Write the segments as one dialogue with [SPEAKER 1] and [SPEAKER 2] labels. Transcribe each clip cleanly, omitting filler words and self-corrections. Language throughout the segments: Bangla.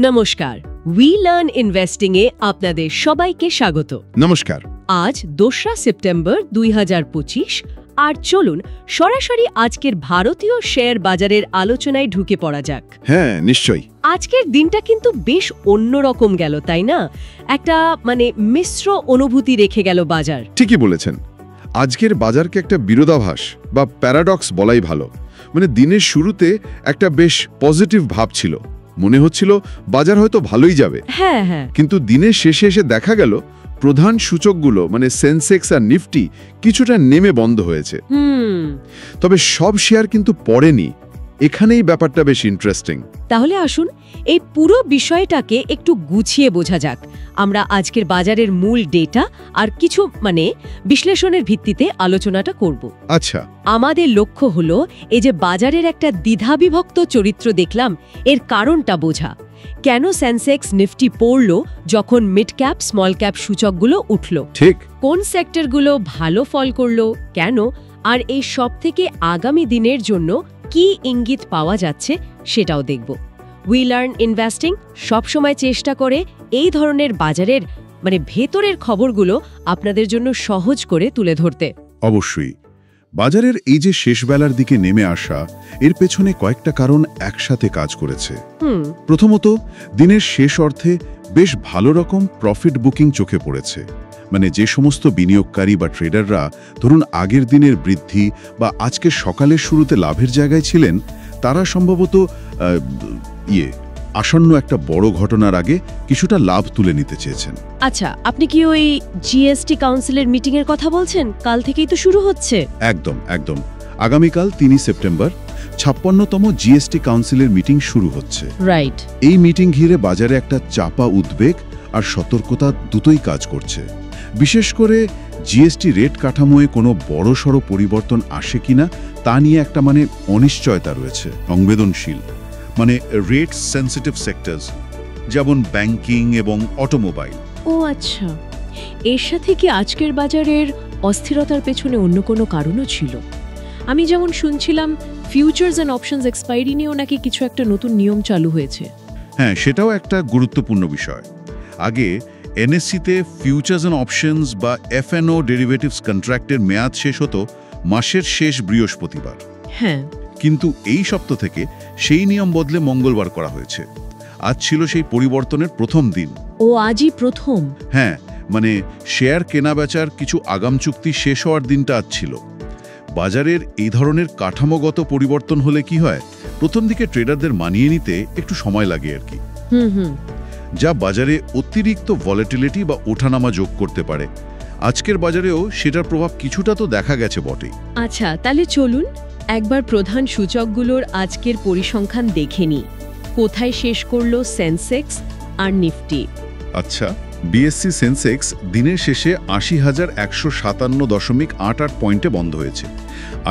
[SPEAKER 1] নমস্কার, উই লার্ন ইনভেস্টিং এ আপনাদের সবাইকে স্বাগত।
[SPEAKER 2] নমস্কার।
[SPEAKER 1] আজ 2রা সেপ্টেম্বর 2025, আর চলুন সরাসরি আজকের ভারতীয় শেয়ার বাজারের আলোচনায় ঢুকে পড়া যাক।
[SPEAKER 2] হ্যাঁ, নিশ্চয়ই।
[SPEAKER 1] আজকের দিনটা কিন্তু বেশ অন্যরকম গেল, তাই না? একটা মিশ্র অনুভূতি রেখে গেল বাজার।
[SPEAKER 2] ঠিকই বলেছেন। আজকের বাজারকে একটা বিরোধাভাস বা প্যারাডক্স বলাই ভালো। দিনের শুরুতে একটা বেশ পজিটিভ ভাব ছিল, মনে হচ্ছিল বাজার হয়তো ভালোই যাবে।
[SPEAKER 1] হ্যাঁ হ্যাঁ।
[SPEAKER 2] কিন্তু দিনের শেষে এসে দেখা গেল প্রধান সূচকগুলো সেন্সেক্স আর নিফটি কিছুটা নেমে বন্ধ হয়েছে। তবে সব শেয়ার কিন্তু পড়েনি। এখানেই ব্যাপারটা বেশ ইন্টারেস্টিং।
[SPEAKER 1] তাহলে আসুন এই পুরো বিষয়টাকে একটু গুছিয়ে বোঝা যাক। আমরা আজকের বাজারের মূল ডেটা আর কিছু বিশ্লেষণের ভিত্তিতে আলোচনাটা করব।
[SPEAKER 2] আচ্ছা।
[SPEAKER 1] আমাদের লক্ষ্য হলো এই যে বাজারের একটা দ্বিধাবিভক্ত চরিত্র দেখলাম, এর কারণটা বোঝা। কেন সেন্সেক্স নিফটি পড়ল যখন মিড ক্যাপ স্মল ক্যাপ সূচকগুলো উঠল?
[SPEAKER 2] ঠিক। কোন
[SPEAKER 1] সেক্টরগুলো ভালো ফল করলো, কেন? আর এই সব থেকে আগামী দিনের জন্য কি ইঙ্গিত পাওয়া যাচ্ছে সেটাও দেখব। উই লার্ন ইনভেস্টিং সবসময় চেষ্টা করে এই ধরনের বাজারের ভেতরের খবরগুলো আপনাদের জন্য সহজ করে তুলে ধরতে।
[SPEAKER 2] অবশ্যই। বাজারের এই যে শেষবেলার দিকে নেমে আসা, এর পেছনে কয়েকটা কারণ একসাথে কাজ করেছে। প্রথমত, দিনের শেষ অর্থে বেশ ভালো রকম প্রফিট বুকিং চোখে পড়েছে। যে সমস্ত বিনিয়োগকারী বা ট্রেডাররা ধরুন আগের দিনের বৃদ্ধি বা আজকের সকালের শুরুতে লাভের জায়গায় ছিলেন, তারা সম্ভবত আসন্ন একটা বড় ঘটনার আগে কিছুটা লাভ তুলে নিতে চেয়েছেন।
[SPEAKER 1] আচ্ছা, আপনি কি ওই জিএসটি কাউন্সিলের মিটিং এর কথা বলছেন? কাল থেকেই তো শুরু হচ্ছে।
[SPEAKER 2] একদম একদম। আগামীকাল 3 সেপ্টেম্বর 56তম জিএসটি কাউন্সিলের মিটিং শুরু হচ্ছে।
[SPEAKER 1] রাইট।
[SPEAKER 2] এই মিটিং ঘিরে বাজারে একটা চাপা উদ্বেগ আর সতর্কতা দুটোই কাজ করছে। বিশেষ করে জিএসটি রেট কাঠামোয় কোনো বড়সড় পরিবর্তন আসে কিনা তা নিয়ে একটা অনিশ্চয়তা রয়েছে। সংবেদনশীল রেট সেন্সিটিভ সেক্টরস যেমন ব্যাংকিং এবং অটোমোবাইল।
[SPEAKER 1] ও আচ্ছা, এর সাথে কি আজকের বাজারের অস্থিরতার পেছনে অন্য কোনো কারণও ছিল? আমি যেমন শুনছিলাম ফিউচার্স অ্যান্ড অপশনস এক্সপায়ারি নিয়েও নাকি কিছু একটা নতুন নিয়ম চালু হয়েছে।
[SPEAKER 2] হ্যাঁ, সেটাও একটা গুরুত্বপূর্ণ বিষয়। আগে এনএসসিতে ফিউচার্স অ্যান্ড অপশনস বা এফএনও ডেরিভেটিভস কন্ট্রাক্টের মেয়াদ শেষ হতো মাসের শেষ বৃহস্পতিবার।
[SPEAKER 1] হ্যাঁ।
[SPEAKER 2] কিন্তু এই সপ্তাহ থেকে সেই নিয়ম বদলে মঙ্গলবার করা হয়েছে। আজ ছিল সেই পরিবর্তনের প্রথম দিন।
[SPEAKER 1] ও আজই প্রথম?
[SPEAKER 2] হ্যাঁ, শেয়ার কেনা বেচার কিছু আগাম চুক্তি শেষ হওয়ার দিনটা আজ ছিল। বাজারের এই ধরনের কাঠামোগত পরিবর্তন হলে কি হয়, প্রথম দিকে ট্রেডারদের মানিয়ে নিতে একটু সময় লাগে আর কি, যা বাজারে অতিরিক্ত ভলাটিলিটি বা ওঠানামা যোগ করতে পারে। আজকের বাজারেও সেটার প্রভাব কিছুটা তো দেখা গেছে বটেই।
[SPEAKER 1] আচ্ছা, তাহলে চলুন একবার প্রধান সূচকগুলোর আজকের পরিসংখ্যান দেখে নিই। কোথায় শেষ করলো সেন্সেক্স আর নিফটি?
[SPEAKER 2] আচ্ছা, বিএসসি সেন্সেক্স দিনের শেষে 80,157.88 পয়েন্টে বন্ধ হয়েছে।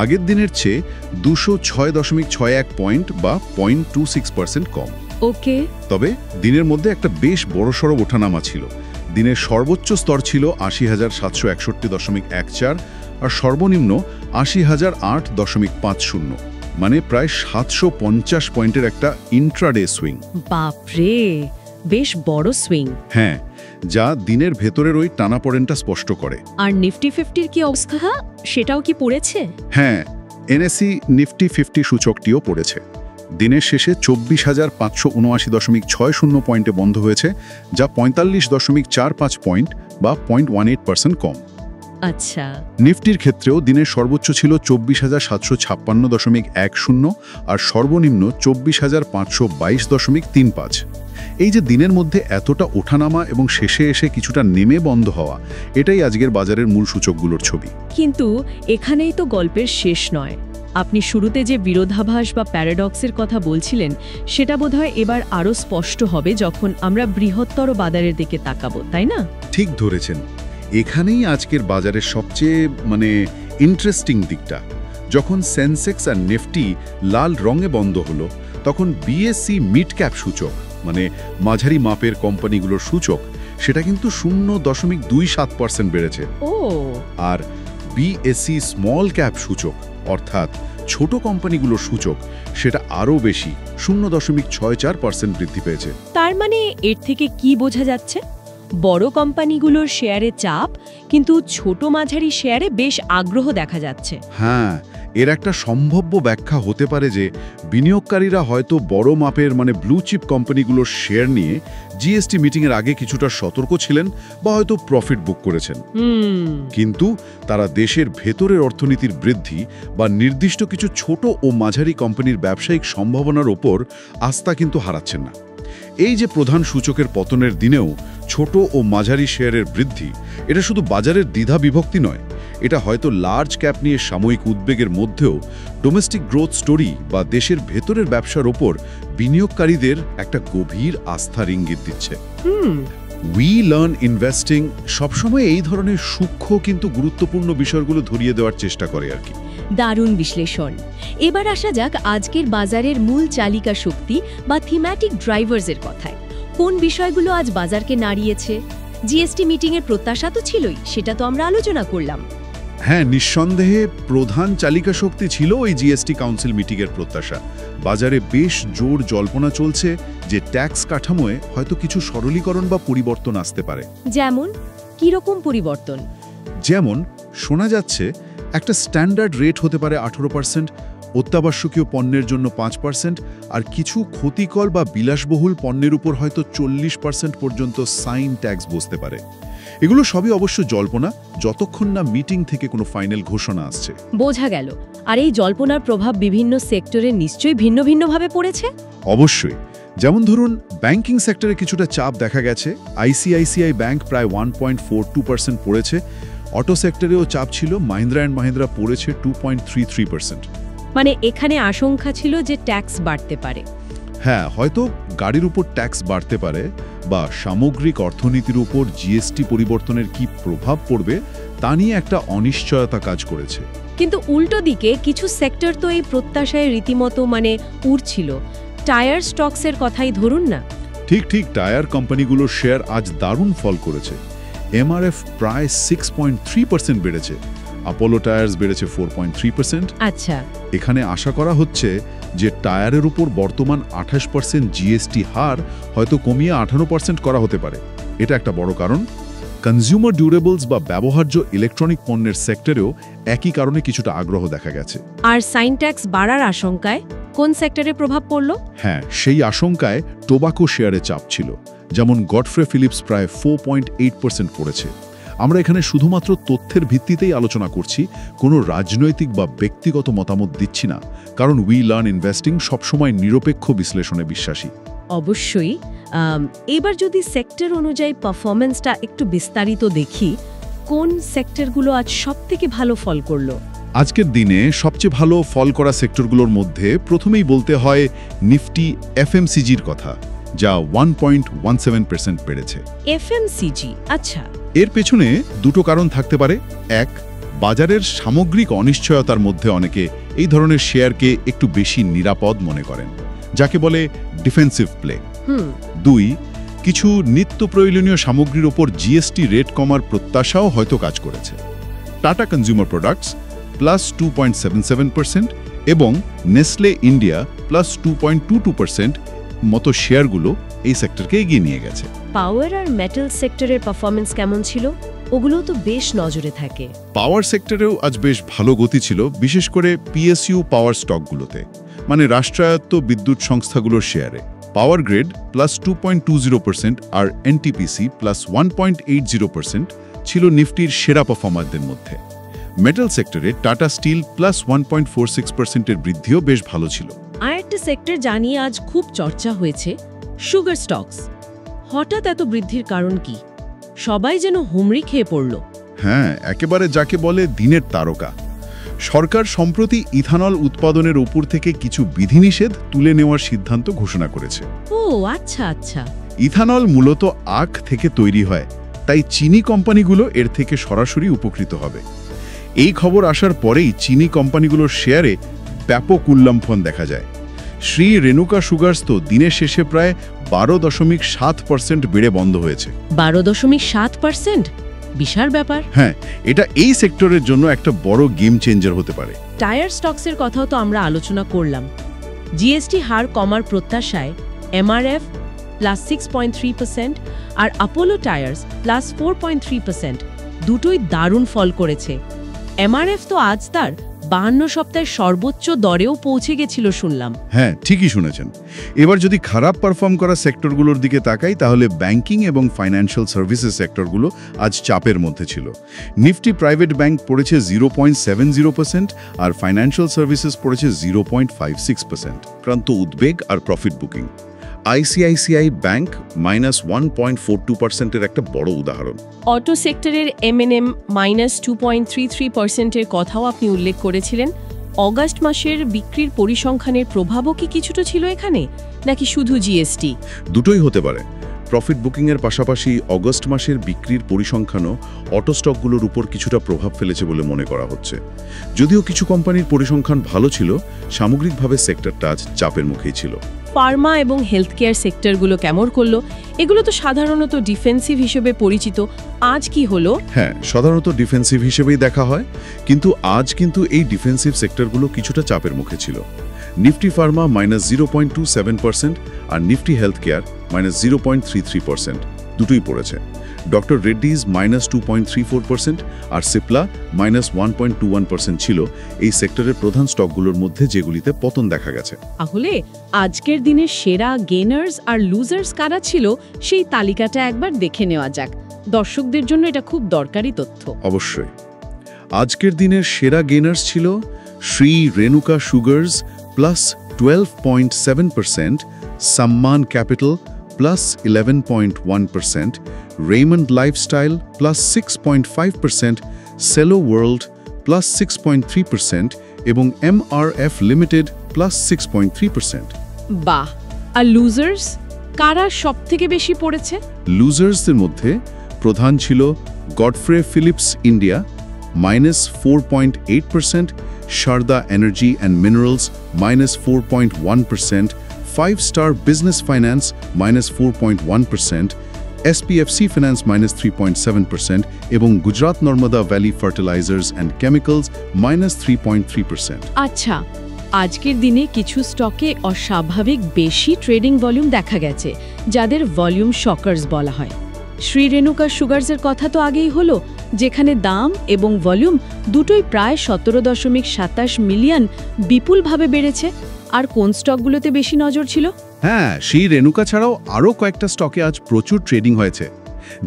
[SPEAKER 2] আগের দিনের চেয়ে 206.61 পয়েন্ট বা 0.26% কম।
[SPEAKER 1] ওকে।
[SPEAKER 2] তবে দিনের মধ্যে একটা বেশ বড়সড় ওঠানামা ছিল। দিনের সর্বোচ্চ স্তর ছিল 80,761.14 আর সর্বনিম্ন 80,008.50, প্রায় 750 পয়েন্টের একটা ইন্ট্রাডে সুইং।
[SPEAKER 1] বাপরে, বেশ বড় সুইং।
[SPEAKER 2] হ্যাঁ, যা দিনের ভেতরের ওই টানাপোড়েনটা স্পষ্ট করে।
[SPEAKER 1] আর নিফটি 50-র কি অবস্থা, সেটাও কি পড়েছে?
[SPEAKER 2] হ্যাঁ, এনএসসি নিফটি 50 সূচকটিও পড়েছে। দিনের শেষে 24,579.60 পয়েন্টে বন্ধ হয়েছে, যা 45.45 পয়েন্ট বা 0.18% কম।
[SPEAKER 1] আচ্ছা।
[SPEAKER 2] নিফটির ক্ষেত্রেও দিনের সর্বোচ্চ ছিল 24,756.10 আর সর্বনিম্ন 24,522.35। এই যে দিনের মধ্যে এতটা ওঠানামা এবং শেষে এসে কিছুটা নেমে বন্ধ হওয়া, এটাই আজকের বাজারের মূল সূচকগুলোর ছবি।
[SPEAKER 1] কিন্তু এখানেই তো গল্পের শেষ নয়। আপনি শুরুতে যে বিরোধাভাস বা প্যারাডক্সের কথা বলছিলেন, সেটা বোধহয় এবার আরও স্পষ্ট হবে যখন আমরা বৃহত্তর বাজারের দিকে তাকাবো, তাই না?
[SPEAKER 2] ঠিক ধরেছেন। এখানেই আজকের বাজারের সবচেয়ে ইন্টারেস্টিং দিকটা। যখন সেন্সেক্স আর নিফটি লাল রঙে বন্ধ হলো, তখন বিএসসি মিড ক্যাপ সূচক মাঝারি মাপের কোম্পানিগুলোর সূচক, সেটা কিন্তু 0.27% বেড়েছে।
[SPEAKER 1] ও।
[SPEAKER 2] আর বিএসসি স্মল ক্যাপ সূচক অর্থাৎ ছোট কোম্পানিগুলোর সূচক সেটা আরও বেশি 0.64% বৃদ্ধি পেয়েছে।
[SPEAKER 1] তার মানে এর থেকে কি বোঝা যাচ্ছে? বড় কোম্পানিগুলোর শেয়ারে চাপ, কিন্তু ছোট মাঝারি শেয়ারে বেশ আগ্রহ দেখা যাচ্ছে।
[SPEAKER 2] হ্যাঁ, এর একটা সম্ভাব্য ব্যাখ্যা হতে পারে যে বিনিয়োগকারীরা হয়তো বড় মাপের ব্লু চিপ কোম্পানিগুলোর শেয়ার নিয়ে জিএসটি মিটিংয়ের আগে কিছুটা সতর্ক ছিলেন বা হয়তো প্রফিট বুক করেছেন। কিন্তু তারা দেশের ভেতরের অর্থনীতির বৃদ্ধি বা নির্দিষ্ট কিছু ছোট ও মাঝারি কোম্পানির ব্যবসায়িক সম্ভাবনার ওপর আস্থা কিন্তু হারাচ্ছেন না। এই যে প্রধান সূচকের পতনের দিনেও ছোট ও মাঝারি শেয়ারের বৃদ্ধি, এটা শুধু বাজারের দ্বিধা বিভক্তি নয়, এটা হয়তো লার্জ ক্যাপ নিয়ে সাময়িক উদ্বেগের মধ্যেও ডোমেস্টিক গ্রোথ স্টোরি বা দেশের ভেতরের ব্যবসার ওপর বিনিয়োগকারীদের একটা গভীর আস্থার ইঙ্গিত দিচ্ছে। উই লার্ন ইনভেস্টিং সবসময় এই ধরনের সূক্ষ্ম কিন্তু গুরুত্বপূর্ণ বিষয়গুলো ধরিয়ে দেওয়ার চেষ্টা করে আর কি।
[SPEAKER 1] দারুণ বিশ্লেষণ। এবার আসা যাক আজকের বাজারের মূল চালিকা শক্তি বা থিম্যাটিক ড্রাইভার্সের কথায়। কোন বিষয়গুলো আজ বাজারকে নাড়িয়েছে? জিএসটি মিটিংয়ের প্রত্যাশা তো ছিলই, সেটা তো আমরা আলোচনা করলাম।
[SPEAKER 2] হ্যাঁ, নিঃসন্দেহে প্রধান চালিকা শক্তি ছিল ওই জিএসটি কাউন্সিল মিটিংয়ের প্রত্যাশা। বাজারে বেশ জোর জল্পনা চলছে যে ট্যাক্স কাঠামোয় হয়তো কিছু সরলীকরণ বা পরিবর্তন আসতে পারে।
[SPEAKER 1] যেমন কিরকম পরিবর্তন?
[SPEAKER 2] যেমন শোনা যাচ্ছে একটা স্ট্যান্ডার্ড রেট হতে পারে 18%, অত্যাবশ্যকীয় পণ্যের জন্য 5%, আর কিছু ক্ষতিকর বা বিলাসবহুল পণ্যের উপর হয়তো 40% পর্যন্ত সাইন ট্যাক্স বসতে পারে। এগুলো সবই অবশ্য জল্পনা, যতক্ষণ না মিটিং থেকে কোনো ফাইনাল ঘোষণা আসছে।
[SPEAKER 1] বোঝা গেল। আর এই জল্পনার প্রভাব বিভিন্ন সেক্টরে নিশ্চয়ই ভিন্ন ভিন্নভাবে পড়েছে।
[SPEAKER 2] অবশ্যই। যেমন ধরুন, ব্যাংকিং সেক্টরে কিছুটা চাপ দেখা গেছে। আইসিআইসিআই ব্যাংক প্রায় 1.42% পড়েছে। অটো সেক্টরেও চাপ ছিল, মাহিন্দ্রা অ্যান্ড মাহিন্দ্রা পড়েছে 2.33%।
[SPEAKER 1] মানে এখানে আশঙ্কা ছিল যে ট্যাক্স বাড়তে পারে।
[SPEAKER 2] হ্যাঁ, হয়তো গাড়ির উপর ট্যাক্স বাড়তে পারে বা সামগ্রিক অর্থনীতির উপর জিএসটি পরিবর্তনের কি প্রভাব পড়বে তা নিয়ে একটা অনিশ্চয়তা কাজ করেছে।
[SPEAKER 1] কিন্তু উল্টো দিকে কিছু সেক্টর তো এই প্রত্যাশায় রীতিমতো উড়ছিল। টায়ার স্টকসের কথাই ধরুন না।
[SPEAKER 2] ঠিক টায়ার কোম্পানিগুলোর শেয়ার আজ দারুণ ফল করেছে। এমআরএফ প্রায় 6.3% বেড়েছে, অ্যাপোলো টায়ার্স বেড়েছে 4.3%।
[SPEAKER 1] আচ্ছা,
[SPEAKER 2] এখানে আশা করা হচ্ছে যে টায়ারের উপর বর্তমান 28% জিএসটি হার হয়তো কমিয়ে 18% করা হতে পারে। এটা একটা বড় কারণ। কনজিউমার ডিউরেবলস বা ব্যবহার্য ইলেকট্রনিক পণ্যের সেক্টরেও একই কারণে কিছুটা আগ্রহ দেখা গেছে।
[SPEAKER 1] আর সাইন ট্যাক্স বাড়ার আশঙ্কায় কোন সেক্টরে প্রভাব পড়ল?
[SPEAKER 2] হ্যাঁ, সেই আশঙ্কায় টোবাকো শেয়ারে চাপ ছিল। যেমন গডফ্রে ফিলিপস প্রায় 4.8% পড়েছে। আমরা এখানে শুধুমাত্র তথ্যের ভিত্তিতেই আলোচনা করছি, কোনো রাজনৈতিক বা ব্যক্তিগত মতামত দিচ্ছি না, কারণ উই লার্ন ইনভেস্টিং সবসময় নিরপেক্ষ বিশ্লেষণে বিশ্বাসী।
[SPEAKER 1] অবশ্যই। এবার যদি সেক্টর অনুযায়ী পারফরমেন্সটা একটু বিস্তারিত দেখি, কোন সেক্টরগুলো আজ সবথেকে ভালো ফল করলো?
[SPEAKER 2] আজকের দিনে সবচেয়ে ভালো ফল করা সেক্টরগুলোর মধ্যে প্রথমেই বলতে হয় নিফটি এফএমসিজির কথা, যা 1.17% বেড়েছে।
[SPEAKER 1] এফএমসিজি, আচ্ছা।
[SPEAKER 2] এর পেছনে দুটো কারণ থাকতে পারে। এক, বাজারের সামগ্রিক অনিশ্চয়তার মধ্যে অনেকে এই ধরনের শেয়ারকে একটু বেশি নিরাপদ মনে করেন, যাকে বলে ডিফেন্সিভ প্লে। দুই, কিছু নিত্য প্রয়োজনীয় সামগ্রীর ওপর জিএসটি রেট কমার প্রত্যাশাও হয়তো কাজ করেছে। টাটা কনজিউমার প্রোডাক্টস +2.77% এবং নেসলে ইন্ডিয়া +2.22% মতো শেয়ারগুলো এই সেক্টরকে এগিয়ে নিয়ে গেছে।
[SPEAKER 1] পাওয়ার আর মেটাল সেক্টরের পারফরমেন্স কেমন ছিল? ওগুলো তো বেশ নজরে থাকে।
[SPEAKER 2] পাওয়ার সেক্টরেও আজ বেশ ভালো গতি ছিল, বিশেষ করে পিএসইউ পাওয়ার স্টকগুলোতে, মানে রাষ্ট্রায়ত্ত বিদ্যুৎ সংস্থাগুলোর শেয়ারে। পাওয়ার গ্রিড +2.20% আর এনটিপিসি +1.80% ছিল নিফটির সেরা পারফর্মারদের মধ্যে। মেটাল সেক্টরে টাটা স্টিল +1.46%-এর বৃদ্ধিও বেশ ভালো ছিল।
[SPEAKER 1] আর একটা সেক্টর জানিয়ে আজ খুব চর্চা হয়েছে, সুগার স্টকস। হঠাৎ এত বৃদ্ধির কারণ কি? সবাই যেন হুমড়ি খেয়ে পড়ল।
[SPEAKER 2] হ্যাঁ, একেবারে যাকে বলে দিনের তারকা। সরকার সম্প্রতি ইথানল উৎপাদনের উপর থেকে কিছু বিধিনিষেধ তুলে নেওয়ার সিদ্ধান্ত ঘোষণা করেছে।
[SPEAKER 1] ও আচ্ছা আচ্ছা।
[SPEAKER 2] ইথানল মূলত আখ থেকে তৈরি হয়, তাই চিনি কোম্পানিগুলো এর থেকে সরাসরি উপকৃত হবে। এই খবর আসার পরেই চিনি কোম্পানিগুলোর শেয়ারে ব্যাপক উল্লম্ফন দেখা যায়। শ্রী রেণুকা সুগার্স তো দিনের শেষে প্রায় 12.7% বেড়ে বন্ধ হয়েছে।
[SPEAKER 1] 12.7%? বিশাল ব্যাপার।
[SPEAKER 2] হ্যাঁ, এটা এই সেক্টরের জন্য একটা বড় গেম চেঞ্জার হতে পারে।
[SPEAKER 1] টায়ার স্টকসের কথাও তো আমরা আলোচনা করলাম। জিএসটি হার কমার প্রত্যাশায় এমআরএফ +6.3% আর আপোলো টায়ার্স +4.3%, দুটোই দারুণ ফল করেছে। এমআরএফ তো আজ তার 52 সপ্তাহের সর্বোচ্চ দরেও পৌঁছে গেছিল শুনলাম।
[SPEAKER 2] হ্যাঁ, ঠিকই শুনেছেন। এবার যদি খারাপ পারফর্ম করা সেক্টরগুলোর দিকে তাকাই, তাহলে ব্যাংকিং এবং ফাইন্যান্সিয়াল সার্ভিসেস সেক্টরগুলো আজ চাপের মধ্যে ছিল। নিফটি প্রাইভেট ব্যাংক পড়েছে 0.70% আর ফাইন্যান্সিয়াল সার্ভিসেস পড়েছে 0.56%। ক্রান্ত উদ্বেগ আর প্রফিট বুকিং। আইসিআইসিআই ব্যাংক -1.42%-এর একটা বড় উদাহরণ।
[SPEAKER 1] অটো সেক্টরের এমএনএম -2.33%-এর কথাও আপনি উল্লেখ করেছিলেন। অগাস্ট মাসের বিক্রির পরিসংখ্যানের প্রভাবও কি কিছুটা ছিল এখানে, নাকি শুধু জিএসটি?
[SPEAKER 2] দুটোই হতে পারে। প্রফিট বুকিংয়ের পাশাপাশি অগস্ট মাসের বিক্রির পরিসংখ্যানও অটো স্টকগুলোর উপর কিছুটা প্রভাব ফেলেছে বলে মনে করা হচ্ছে। যদিও কিছু কোম্পানির পরিসংখ্যান ভালো ছিল, সামগ্রিকভাবে সেক্টরটা আজ চাপের মুখেই ছিল।
[SPEAKER 1] ফার্মা এবং হেলথ কেয়ার সেক্টরগুলো কেমন করলো? এগুলো তো সাধারণত ডিফেন্সিভ হিসেবে পরিচিত। আজ কি হলো?
[SPEAKER 2] হ্যাঁ, সাধারণত ডিফেন্সিভ হিসেবেই দেখা হয়, কিন্তু আজ কিন্তু এই ডিফেন্সিভ সেক্টরগুলো কিছুটা চাপের মুখে ছিল। নিফটি ফার্মা -0.27% আর নিফটি হেলথ কেয়ার -0.33%, দুটোই পড়েছে। ডক্টর রেড্ডিজ -2.34% আর সিপলা -1.21% ছিল এই সেক্টরের প্রধান স্টকগুলোর মধ্যে যেগুলিতে পতন দেখা গেছে।
[SPEAKER 1] তাহলে আজকের দিনের সেরা গেনার্স আর লুজার্স কারা ছিল সেই তালিকাটা একবার দেখে নেওয়া যাক। দর্শকদের জন্য এটা খুব দরকারি তথ্য।
[SPEAKER 2] অবশ্যই। আজকের দিনের সেরা গেনার্স ছিল Shri Renuka sugars +12.7%, Sammaan capital +11.1%, Raymond lifestyle +6.5%, Cello world +6.3% এবং এমআরএফ লিমিটেড +6.3%।
[SPEAKER 1] বাহ! আর লুজার্স কারা সবথেকে বেশি পড়েছে?
[SPEAKER 2] লুজার্সদের মধ্যে প্রধান ছিল Godfrey Phillips India -4.8%, Sharda energy and minerals -4.1%, 5 Star Business Finance -4.1%, SPFC Finance -3.7% এবং Gujarat Narmada valley fertilisers and chemicals -3.3%।
[SPEAKER 1] আচ্ছা, আজকের দিনে কিছু স্টকে অস্বাভাবিক বেশি ট্রেডিং ভলিউম দেখা গেছে, যাদের ভলিউম শকার্স বলা হয়। শ্রী রেণুকা সুগার্সের কথা তো আগেই হলো, যেখানে দাম এবং ভলিউম দুটোই প্রায় 17.27 মিলিয়ন বিপুলভাবে বেড়েছে। আর কোন স্টকগুলোতে বেশি নজর ছিল?
[SPEAKER 2] হ্যাঁ, সেই রেণুকা ছাড়াও আরও কয়েকটা স্টকে আজ প্রচুর ট্রেডিং হয়েছে,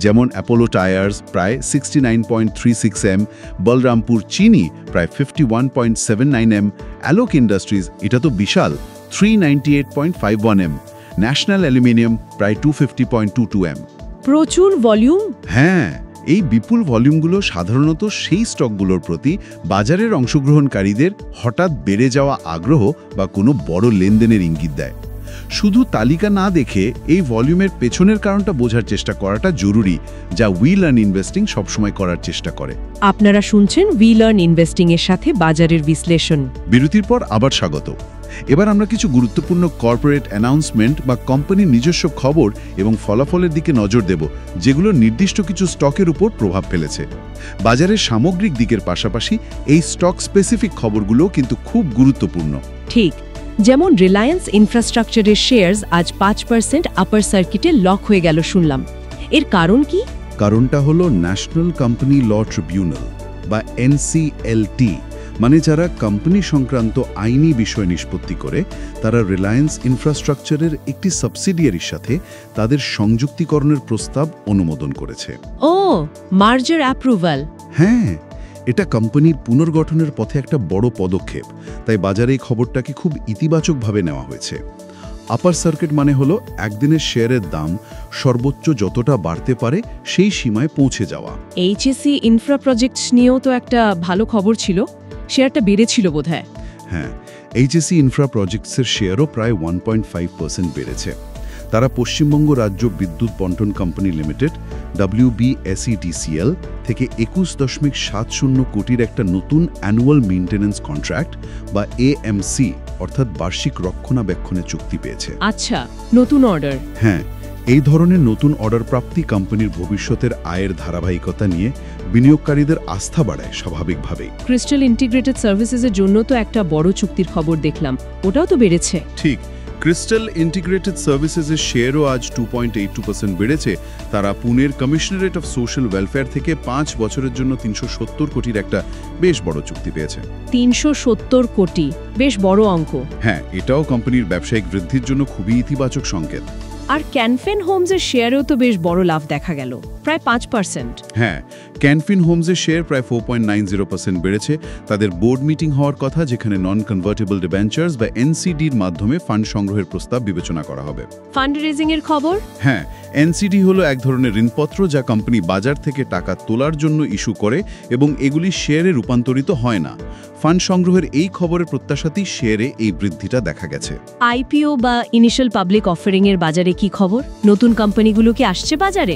[SPEAKER 2] যেমন অ্যাপোলো টায়ার্স প্রায় 69.36 এম, বলরামপুর চিনি প্রায় 51.79 এম, অ্যালোক ইন্ডাস্ট্রিজ এটা তো বিশাল 398.51 এম, ন্যাশনাল অ্যালুমিনিয়াম প্রায় 250.22 এম।
[SPEAKER 1] প্রচুর ভলিউম।
[SPEAKER 2] হ্যাঁ, এই বিপুল ভলিউমগুলো সাধারণত সেই স্টকগুলোর প্রতি বাজারের অংশগ্রহণকারীদের হঠাৎ বেড়ে যাওয়া আগ্রহ বা কোনো বড় লেনদেনের ইঙ্গিত দেয়। শুধু তালিকা না দেখে এই ভলিউমের পেছনের কারণটা বোঝার চেষ্টা করাটা জরুরি, যা উই লার্ন ইনভেস্টিং সবসময় করার চেষ্টা করে।
[SPEAKER 1] আপনারা শুনছেন উই লার্ন ইনভেস্টিং এর সাথে বাজারের বিশ্লেষণ।
[SPEAKER 2] বিরতির পর আবার স্বাগত। এবার আমরা কিছু গুরুত্বপূর্ণ কর্পোরেট অ্যানাউন্সমেন্ট বা কোম্পানির নিজস্ব খবর এবং ফলাফলের দিকে নজর দেব, যেগুলো নির্দিষ্ট কিছু স্টকের উপর প্রভাব ফেলেছে। বাজারের সামগ্রিক দিকের পাশাপাশি এই স্টক স্পেসিফিক খবরগুলো কিন্তু খুব গুরুত্বপূর্ণ।
[SPEAKER 1] ঠিক, যেমন রিলায়েন্স ইনফ্রাস্ট্রাকচারের শেয়ারস আজ 5% আপার সার্কিটে লক হয়ে গেল শুনলাম। এর কারণ কি?
[SPEAKER 2] কারণটা হলো ন্যাশনাল কোম্পানি ল ট্রিবিউনাল বা এনসিএলটি, মানে যারা কোম্পানি সংক্রান্ত আইনি বিষয় নিষ্পত্তি করে, তারা রিলায়েন্স ইনফ্রাস্ট্রাকচারের একটি সাবসিডিয়ারির সাথে তাদের সংযুক্তিকরণের প্রস্তাব অনুমোদন করেছে।
[SPEAKER 1] ও, মার্জার অ্যাপ্রুভাল।
[SPEAKER 2] হ্যাঁ, এটা কোম্পানির পুনর্গঠনের পথে একটা বড় পদক্ষেপ, তাই বাজারে এই খবরটাকে খুব ইতিবাচকভাবে নেওয়া হয়েছে। আপার সার্কিট মানে হলো একদিনের শেয়ারের দাম সর্বোচ্চ যতটা বাড়তে পারে সেই সীমায় পৌঁছে যাওয়া।
[SPEAKER 1] এইচএসি ইনফ্রা প্রজেক্টস নিয়েও তো একটা ভালো খবর ছিল, শেয়ারটা বেড়েছিল বোধহয়।
[SPEAKER 2] হ্যাঁ, এইচএসি ইনফ্রা প্রজেক্টসের শেয়ারও প্রায় 1.5% বেড়েছে। তারা পশ্চিমবঙ্গ রাজ্য বিদ্যুৎ বন্টন কোম্পানি লিমিটেড WBSETCL থেকে 21.70 কোটির একটা নতুন অ্যানুয়াল মেইনটেন্যান্স কন্ট্রাক্ট বা AMC অর্থাৎ বার্ষিক রক্ষণাবেক্ষণের চুক্তি পেয়েছে।
[SPEAKER 1] আচ্ছা, নতুন অর্ডার।
[SPEAKER 2] হ্যাঁ, এই ধরনের নতুন অর্ডার প্রাপ্তি কোম্পানির ভবিষ্যতের আয়ের ধারাবাহিকতা নিয়ে বিনিয়োগকারীদের আস্থা বাড়ায় স্বাভাবিকভাবেই।
[SPEAKER 1] ক্রিস্টাল ইন্টিগ্রেটেড সার্ভিসেসের জন্য তো একটা বড় চুক্তির খবর দেখলাম, ওটাও তো বেড়েছে।
[SPEAKER 2] ঠিক, ক্রিস্টাল ইন্টিগ্রেটেড সার্ভিসেসের শেয়ারও আজ 2.82% বেড়েছে। তারা পুনের কমিশনারেট অফ সোশ্যাল ওয়েলফেয়ার থেকে 5 বছরের জন্য 370 কোটির একটা বেশ বড় চুক্তি পেয়েছে।
[SPEAKER 1] 370 কোটি, বেশ বড় অঙ্ক।
[SPEAKER 2] হ্যাঁ, এটাও কোম্পানির ব্যবসায়িক বৃদ্ধির জন্য খুবই ইতিবাচক সংকেত।
[SPEAKER 1] আর ক্যানফিন হোমসের শেয়ারেও তো বেশ বড় লাভ দেখা গেল, প্রায় 5%।
[SPEAKER 2] হ্যাঁ, ক্যানফিন হোমসের শেয়ার প্রায় 4.90% বেড়েছে। তাদের বোর্ড মিটিং হওয়ার কথা, যেখানে নন কনভার্টেবল ডিবেঞ্চার্স বা এনসিডির মাধ্যমে ফান্ড সংগ্রহের প্রস্তাব বিবেচনা করা হবে।
[SPEAKER 1] ফান্ড রেজিং এর খবর?
[SPEAKER 2] হ্যাঁ, এনসিডি হলো এক ধরনের ঋণপত্র যা কোম্পানি বাজার থেকে টাকা তোলার জন্য ইস্যু করে এবং এগুলি শেয়ারে রূপান্তরিত হয় না। ফান্ড সংগ্রহের এই খবরের প্রত্যাশাতেই শেয়ারে এই বৃদ্ধিটা দেখা গেছে।
[SPEAKER 1] আইপিও বা ইনিশিয়াল পাবলিক অফারিং এর বাজারে কি খবর? নতুন কোম্পানিগুলো কি আসছে বাজারে?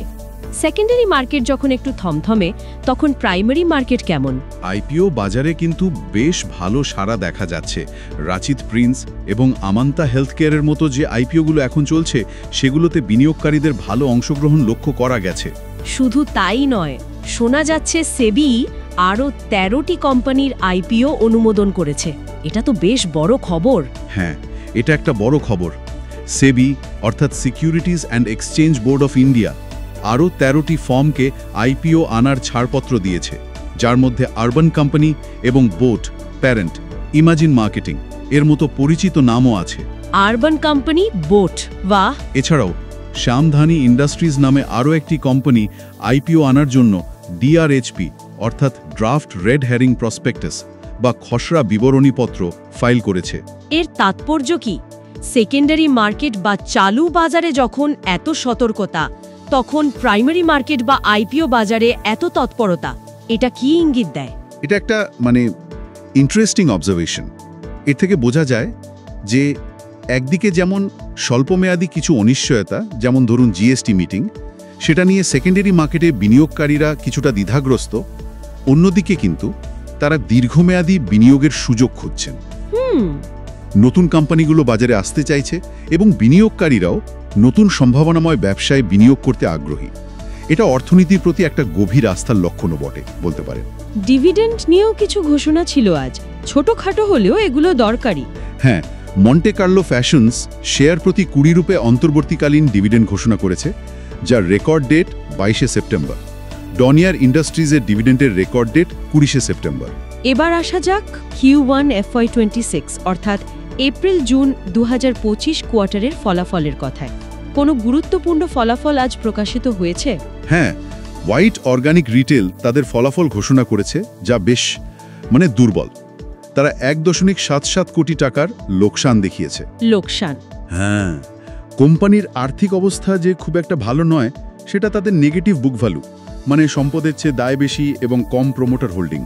[SPEAKER 1] সেকেন্ডারি মার্কেট যখন একটু থমথমে, তখন প্রাইমারি মার্কেট কেমন?
[SPEAKER 2] আইপিও বাজারে কিন্তু বেশ ভালো সাড়া দেখা যাচ্ছে। রাচিত প্রিন্স এবং আমান্তা হেলথ কেয়ারের মতো যে আইপিওগুলো এখন চলছে, সেগুলোতে বিনিয়োগকারীদের ভালো অংশগ্রহণ লক্ষ্য করা গেছে।
[SPEAKER 1] শুধু তাই নয়, শোনা যাচ্ছে সেবি আরও 13টি কোম্পানির আইপিও অনুমোদন করেছে। এটা তো বেশ বড় খবর।
[SPEAKER 2] হ্যাঁ, এটা একটা বড় খবর। সেবি অর্থাৎ securities and exchange board of India আরও 13টি ফার্মকে আইপিও আনার ছাড়পত্র দিয়েছে, যার মধ্যে আরবান কোম্পানি এবং বোট প্যারেন্ট ইমাজিন মার্কেটিং এর মতো পরিচিত নামও আছে।
[SPEAKER 1] আরবান কোম্পানি, বোট, বাহ!
[SPEAKER 2] এছাড়াও শ্যামধানী ইন্ডাস্ট্রিজ নামে আরও একটি কোম্পানি আইপিও আনার জন্য ডিআরএইচপি অর্থাৎ ড্রাফট রেড হেরিং প্রসপেক্টাস বা খসড়া বিবরণীপত্র ফাইল করেছে।
[SPEAKER 1] এর তাৎপর্য কি? সেকেন্ডারি মার্কেট বা চালু বাজারে যখন এত সতর্কতা, তখন প্রাইমারি মার্কেট বা আইপিও বাজারে এত তৎপরতা, এটা কি ইঙ্গিত দেয়?
[SPEAKER 2] এটা একটা ইন্টারেস্টিং অবজারভেশন। এর থেকে বোঝা যায় যে একদিকে যেমন স্বল্পমেয়াদী কিছু অনিশ্চয়তা, যেমন ধরুন জিএসটি মিটিং, সেটা নিয়ে সেকেন্ডারি মার্কেটে বিনিয়োগকারীরা কিছুটা দ্বিধাগ্রস্ত, অন্যদিকে কিন্তু তারা দীর্ঘমেয়াদী বিনিয়োগের সুযোগ খুঁজছেন। নতুন কোম্পানিগুলো বাজারে আসতে চাইছে এবং বিনিয়োগকারীরাও নতুন সম্ভাবনাময় ব্যবসায় বিনিয়োগ করতে আগ্রহী। এটা অর্থনীতির প্রতি একটা গভীর আস্থার লক্ষণও বটে বলতে পারেন।
[SPEAKER 1] ডিভিডেন্ড নিয়েও কিছু ঘোষণা ছিল আজ, ছোটখাটো হলেও এগুলো দরকারি।
[SPEAKER 2] হ্যাঁ, মন্টে কার্লো ফ্যাশনস শেয়ার প্রতি 20 রুপে অন্তর্বর্তীকালীন ডিভিডেন্ড ঘোষণা করেছে, যার রেকর্ড ডেট 22শে সেপ্টেম্বর। ডনিয়ার ইন্ডাস্ট্রিজের ডিভিডেন্ডের রেকর্ড ডেট 20শে সেপ্টেম্বর।
[SPEAKER 1] এবার আসা যাক Q1 FY26 অর্থাৎ এপ্রিল-জুন 2025 কোয়ার্টারের ফলাফলের কথায়। কোনো গুরুত্বপূর্ণ ফলাফল আজ প্রকাশিত হয়েছে?
[SPEAKER 2] হ্যাঁ, হোয়াইট অর্গানিক রিটেল তাদের ফলাফল ঘোষণা করেছে, যা বেশ দুর্বল। তারা 1.77 কোটি টাকার লোকসান দেখিয়েছে।
[SPEAKER 1] লোকসান?
[SPEAKER 2] হ্যাঁ, কোম্পানির আর্থিক অবস্থা যে খুব একটা ভালো নয়, সেটা তাদের নেগেটিভ বুক ভ্যালু, সম্পদের চেয়ে দায় বেশি এবং কম প্রমোটার হোল্ডিং,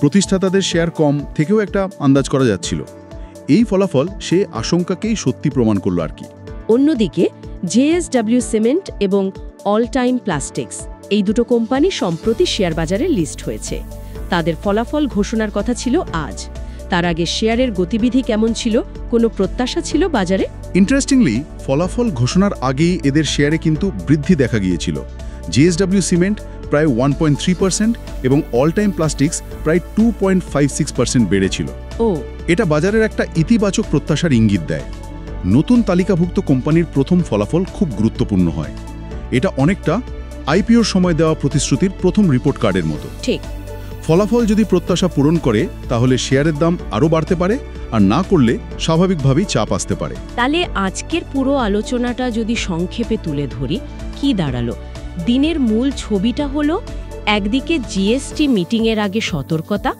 [SPEAKER 2] প্রতিষ্ঠাতাদের শেয়ার কম থেকেও একটা আন্দাজ করা যাচ্ছিল। এই ফলাফল সে আশঙ্কাকেই সত্যি প্রমাণ করল আর কি।
[SPEAKER 1] অন্যদিকে JSW সিমেন্ট এবং অল টাইম প্লাস্টিক্স, এই দুটো কোম্পানি সম্প্রতি শেয়ার বাজারে লিস্ট হয়েছে। তাদের ফলাফল ঘোষণার কথা ছিল আজ। তার আগে শেয়ারের গতিবিধি কেমন ছিল? কোনো প্রত্যাশা ছিল বাজারে?
[SPEAKER 2] ইন্টারেস্টিংলি, ফলাফল ঘোষণার আগেই এদের শেয়ারে কিন্তু বৃদ্ধি দেখা গিয়েছিল। JSW সিমেন্ট প্রায় 1.3% এবং অল টাইম প্লাস্টিক্স প্রায় 2.56% বেড়েছিল। এটা বাজারের একটা ইতিবাচক প্রত্যাশার ইঙ্গিত দেয়। নতুন তালিকাভুক্ত কোম্পানির প্রথম ফলাফল খুব গুরুত্বপূর্ণ হয়। এটা অনেকটা আইপিওর সময় দেওয়া প্রতিশ্রুতির প্রথম রিপোর্ট কার্ডের মতো।
[SPEAKER 1] ঠিক।
[SPEAKER 2] ফলাফল যদি প্রত্যাশা পূরণ করে, তাহলে শেয়ারের দাম আরও বাড়তে পারে, আর না করলে স্বাভাবিকভাবেই চাপ আসতে পারে।
[SPEAKER 1] তাহলে আজকের পুরো আলোচনাটা যদি সংক্ষেপে তুলে ধরি, কি দাঁড়ালো? দিনের মূল ছবিটা হলো, একদিকে জিএসটি মিটিংয়ের আগে সতর্কতা,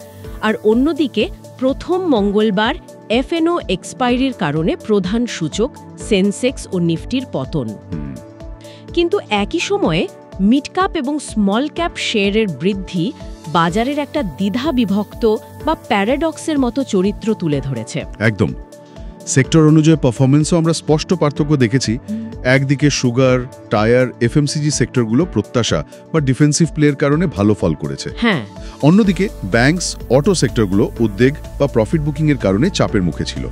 [SPEAKER 1] আর অন্যদিকে প্রথম মঙ্গলবার এফএনও এক্সপায়ারির কারণে প্রধান সূচক সেন্সেক্স ও নিফটির পতন। কিন্তু একই সময়ে মিড ক্যাপ এবং স্মল ক্যাপ শেয়ারের বৃদ্ধি বাজারের একটা দ্বিধা বিভক্ত বা প্যারাডক্সের মতো চরিত্র তুলে ধরেছে।
[SPEAKER 2] একদম। সেক্টর অনুযায়ী পারফরমেন্সও আমরা স্পষ্ট পার্থক্য দেখেছি। একদিকে সুগার, টায়ার, এফএমসিজি সেক্টরগুলো প্রত্যাশা বা ডিফেন্সিভ প্লের কারণে ভালো ফল করেছে।
[SPEAKER 1] হ্যাঁ।
[SPEAKER 2] অন্যদিকে ব্যাংকস, অটো সেক্টরগুলো উদ্বেগ বা প্রফিট বুকিংয়ের কারণে চাপের মুখে ছিল।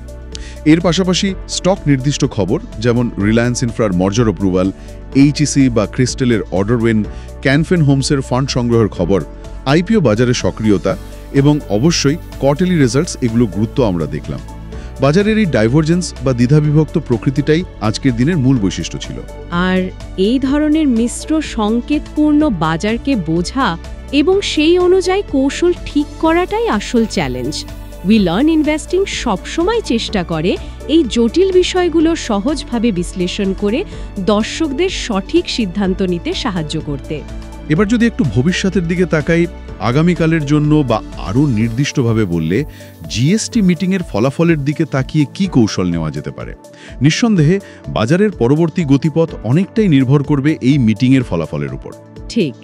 [SPEAKER 2] এর পাশাপাশি স্টক নির্দিষ্ট খবর, যেমন রিলায়েন্স ইনফ্রার মার্জার অ্যাপ্রুভাল, এইচইসি বা ক্রিস্টালের অর্ডার উইন, ক্যানফিন হোমসের ফান্ড সংগ্রহের খবর, আইপিও বাজারের সক্রিয়তা এবং অবশ্যই কোয়ার্টারলি রেজাল্টস, এগুলো গুরুত্ব আমরা দেখলাম। বাজারের এই ডাইভারজেন্স বা দ্বিধাবিভক্ত প্রকৃতিটাই আজকের দিনের মূল বৈশিষ্ট্য ছিল।
[SPEAKER 1] আর এই ধরনের মিশ্র সংকেতপূর্ণ বাজারকে বোঝা এবং সেই অনুযায়ী কৌশল ঠিক করাটাই আসল চ্যালেঞ্জ। উই লার্ন ইনভেস্টিং সবসময় চেষ্টা করে এই জটিল বিষয়গুলো সহজভাবে বিশ্লেষণ করে দর্শকদের সঠিক সিদ্ধান্ত নিতে সাহায্য করতে।
[SPEAKER 2] এবার যদি একটু ভবিষ্যতের দিকে তাকাই, আগামীকালের জন্য বা আরও নির্দিষ্টভাবে বললে জিএসটি মিটিংয়ের ফলাফলের দিকে তাকিয়ে কি কৌশল নেওয়া যেতে পারে? নিঃসন্দেহে বাজারের পরবর্তী গতিপথ অনেকটাই নির্ভর করবে এই মিটিংয়ের ফলাফলের উপর।
[SPEAKER 1] ঠিক।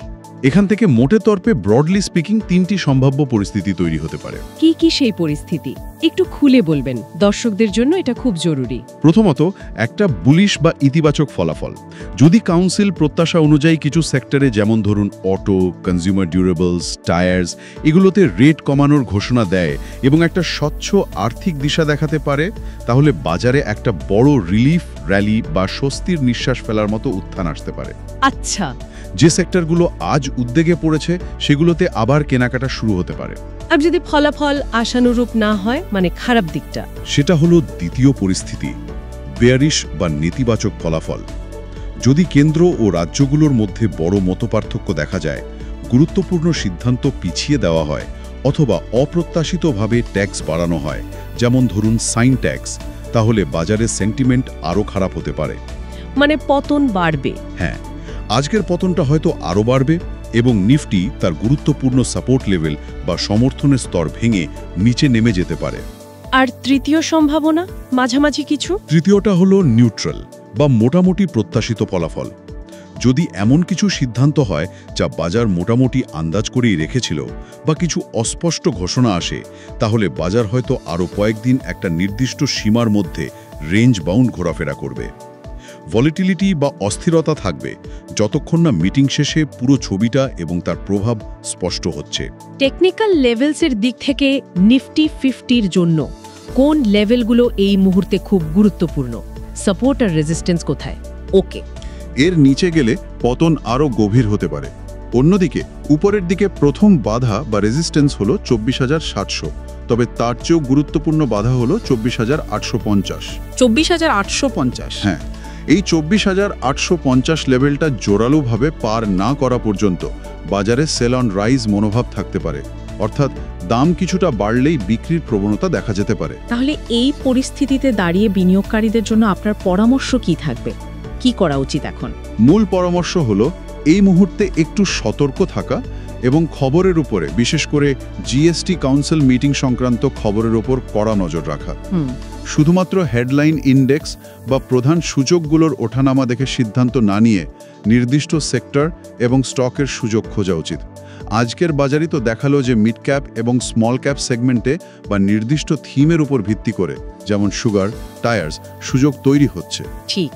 [SPEAKER 2] এখান থেকে মোটে তরফে ব্রডলি স্পিকিং 3টি সম্ভাব্য পরিস্থিতি তৈরি হতে পারে।
[SPEAKER 1] কি কি সেই পরিস্থিতি একটু খুলে বলবেন, দর্শকদের জন্য এটা খুব জরুরি।
[SPEAKER 2] প্রথমত, একটা বুলিশ বা ইতিবাচক ফলাফল। যদি কাউন্সিল প্রত্যাশা অনুযায়ী কিছু সেক্টরে, যেমন ধরুন অটো, কনজিউমার ডিউরেবলস, টায়ার্স, এগুলোতে রেট কমানোর ঘোষণা দেয় এবং একটা স্বচ্ছ আর্থিক দিশা দেখাতে পারে, তাহলে বাজারে একটা বড় রিলিফ র্যালি বা স্বস্তির নিঃশ্বাস ফেলার মতো উত্থান আসতে পারে।
[SPEAKER 1] আচ্ছা।
[SPEAKER 2] যে সেক্টরগুলো আজ উদ্বেগে পড়েছে সেগুলোতে আবার কেনাকাটা শুরু হতে পারে।
[SPEAKER 1] আর যদি ফলাফল আশানুরূপ না হয়, মানে খারাপ দিকটা,
[SPEAKER 2] সেটা হলো দ্বিতীয় পরিস্থিতি, বেয়ারিশ বা নেতিবাচক ফলাফল। যদি কেন্দ্র ও রাজ্যগুলোর মধ্যে বড় মতপার্থক্য দেখা যায়, গুরুত্বপূর্ণ সিদ্ধান্ত পিছিয়ে দেওয়া হয় অথবা অপ্রত্যাশিতভাবে ট্যাক্স বাড়ানো হয়, যেমন ধরুন সাইন ট্যাক্স, তাহলে বাজারের সেন্টিমেন্ট আরও খারাপ হতে পারে।
[SPEAKER 1] মানে পতন বাড়বে।
[SPEAKER 2] হ্যাঁ, আজকের পতনটা হয়তো আরও বাড়বে এবং নিফটি তার গুরুত্বপূর্ণ সাপোর্ট লেভেল বা সমর্থনের স্তর ভেঙে নিচে নেমে যেতে পারে।
[SPEAKER 1] আর তৃতীয় সম্ভাবনা, মাঝামাঝি কিছু?
[SPEAKER 2] তৃতীয়টা হলো নিউট্রাল বা মোটামুটি প্রত্যাশিত ফলাফল। যদি এমন কিছু সিদ্ধান্ত হয় যা বাজার মোটামুটি আন্দাজ করেই রেখেছিল বা কিছু অস্পষ্ট ঘোষণা আসে, তাহলে বাজার হয়তো আরও কয়েকদিন একটা নির্দিষ্ট সীমার মধ্যে রেঞ্জ বাউন্ড ঘোরাফেরা করবে। ভলিটিলিটি বা অস্থিরতা থাকবে যতক্ষণ না মিটিং শেষে পুরো ছবিটা এবং তার প্রভাব স্পষ্ট হচ্ছে।
[SPEAKER 1] টেকনিক্যাল লেভেলসের দিক থেকে নিফটি 50-র জন্য কোন লেভেলগুলো এই মুহূর্তে খুব গুরুত্বপূর্ণ? সাপোর্ট আর রেজিস্ট্যান্স কোথায়? ওকে,
[SPEAKER 2] এর নিচে গেলে পতন আরও গভীর হতে পারে। অন্যদিকে উপরের দিকে প্রথম বাধা বা রেজিস্ট্যান্স হলো 24,700, তবে তার চেয়েও গুরুত্বপূর্ণ বাধা হলো 24,850।
[SPEAKER 3] 24,850?
[SPEAKER 2] হ্যাঁ, এই 24,850 লেভেলটা জোরালোভাবে পার না করা পর্যন্ত বাজারে সেল অন রাইজ মনোভাব থাকতে পারে, অর্থাৎ দাম কিছুটা বাড়লেই বিক্রির প্রবণতা দেখা যেতে পারে।
[SPEAKER 3] তাহলে এই পরিস্থিতিতে দাঁড়িয়ে বিনিয়োগকারীদের জন্য আপনার পরামর্শ কি থাকবে? কি করা উচিত এখন?
[SPEAKER 2] মূল পরামর্শ হলো এই মুহূর্তে একটু সতর্ক থাকা এবং খবরের উপরে, বিশেষ করে জিএসটি কাউন্সিল মিটিং সংক্রান্ত খবরের উপর কড়া নজর রাখা। শুধুমাত্র হেডলাইন ইন্ডেক্স বা প্রধান সূচকগুলোর ওঠানামা দেখে সিদ্ধান্ত না নিয়ে নির্দিষ্ট সেক্টর এবং স্টকের সুযোগ খোঁজা উচিত। আজকের বাজারই তো দেখালো যে মিড ক্যাপ এবং স্মল ক্যাপ সেগমেন্টে বা নির্দিষ্ট থিমের উপর ভিত্তি করে, যেমন সুগার, টায়ার্স, সুযোগ তৈরি হচ্ছে।
[SPEAKER 1] ঠিক।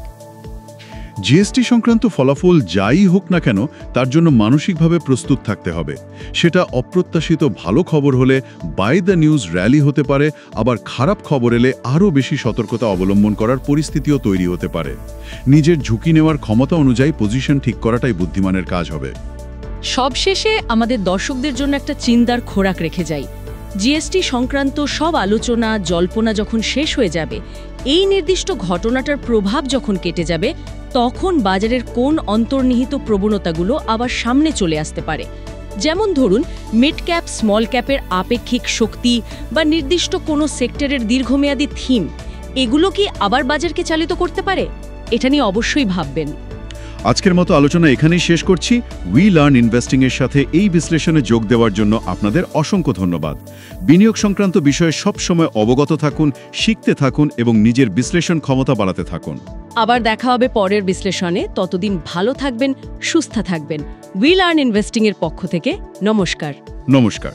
[SPEAKER 2] জিএসটি সংক্রান্ত ফলাফল যাই হোক না কেন, তার জন্য মানসিকভাবে প্রস্তুত থাকতে হবে। সেটা অপ্রত্যাশিত ভালো খবর হলে বাই দ্য নিউজ র্যালি হতে পারে, আবার খারাপ খবর এলে আরও বেশি সতর্কতা অবলম্বন করার পরিস্থিতিও তৈরি হতে পারে। নিজের ঝুঁকি নেওয়ার ক্ষমতা অনুযায়ী পজিশন ঠিক করাটাই বুদ্ধিমানের কাজ হবে।
[SPEAKER 4] সবশেষে আমাদের দর্শকদের জন্য একটা চিন্তার খোরাক রেখে যাই। জিএসটি সংক্রান্ত সব আলোচনা জল্পনা যখন শেষ হয়ে যাবে, এই নির্দিষ্ট ঘটনাটার প্রভাব যখন কেটে যাবে, তখন বাজারের কোন অন্তর্নিহিত প্রবণতাগুলো আবার সামনে চলে আসতে পারে। যেমন ধরুন মিড ক্যাপ স্মল ক্যাপের আপেক্ষিক শক্তি বা নির্দিষ্ট কোনো সেক্টরের দীর্ঘমেয়াদী থিম, এগুলো কি আবার বাজারকে চালিত করতে পারে? এটা নিয়ে অবশ্যই ভাববেন।
[SPEAKER 2] আজকের মতো আলোচনা এখানেই শেষ করছি। উই লার্ন ইনভেস্টিং এর সাথে এই বিশ্লেষণে যোগ দেওয়ার জন্য আপনাদের অসংখ্য ধন্যবাদ। বিনিয়োগ সংক্রান্ত বিষয়ে সবসময় অবগত থাকুন, শিখতে থাকুন এবং নিজের বিশ্লেষণ ক্ষমতা বাড়াতে থাকুন।
[SPEAKER 1] আবার দেখা হবে পরের বিশ্লেষণে। ততদিন ভালো থাকবেন, সুস্থ থাকবেন। উই লার্ন ইনভেস্টিং এর পক্ষ থেকে নমস্কার।
[SPEAKER 2] নমস্কার।